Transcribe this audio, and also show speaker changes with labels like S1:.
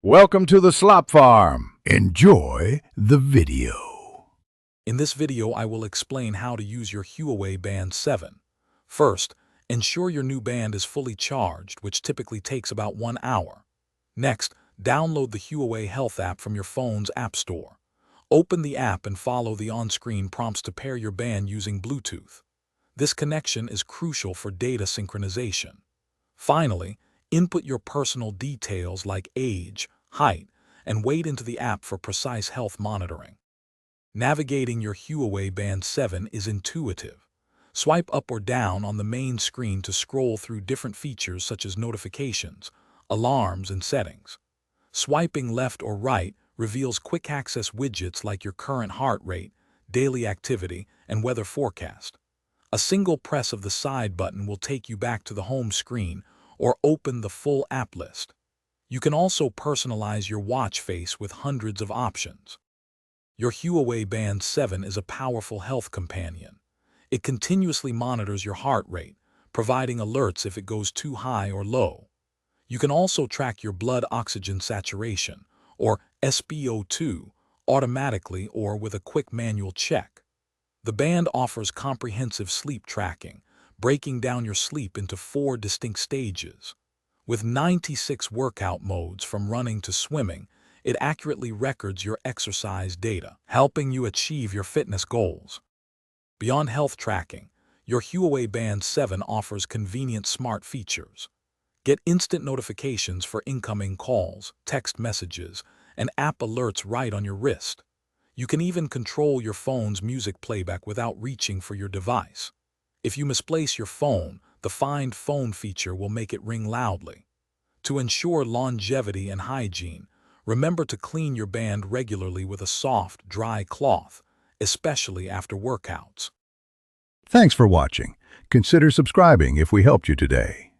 S1: Welcome to the Slop Farm. Enjoy the video.
S2: In this video, I will explain how to use your Huawei Band 7. First, ensure your new band is fully charged, which typically takes about 1 hour. Next, download the Huawei Health app from your phone's app store. Open the app and follow the on-screen prompts to pair your band using Bluetooth. This connection is crucial for data synchronization. Finally, input your personal details like age, height, and weight into the app for precise health monitoring. Navigating your Huawei Band 7 is intuitive. Swipe up or down on the main screen to scroll through different features such as notifications, alarms, and settings. Swiping left or right reveals quick access widgets like your current heart rate, daily activity, and weather forecast. A single press of the side button will take you back to the home screen or open the full app list. You can also personalize your watch face with hundreds of options. Your Huawei Band 7 is a powerful health companion. It continuously monitors your heart rate, providing alerts if it goes too high or low. You can also track your blood oxygen saturation, or SpO2, automatically or with a quick manual check. The band offers comprehensive sleep tracking, breaking down your sleep into 4 distinct stages. With 96 workout modes from running to swimming, it accurately records your exercise data, helping you achieve your fitness goals. Beyond health tracking, your Huawei Band 7 offers convenient smart features. Get instant notifications for incoming calls, text messages, and app alerts right on your wrist. You can even control your phone's music playback without reaching for your device. If you misplace your phone, the Find Phone feature will make it ring loudly. To ensure longevity and hygiene, remember to clean your band regularly with a soft, dry cloth, especially after workouts.
S1: Thanks for watching. Consider subscribing if we helped you today.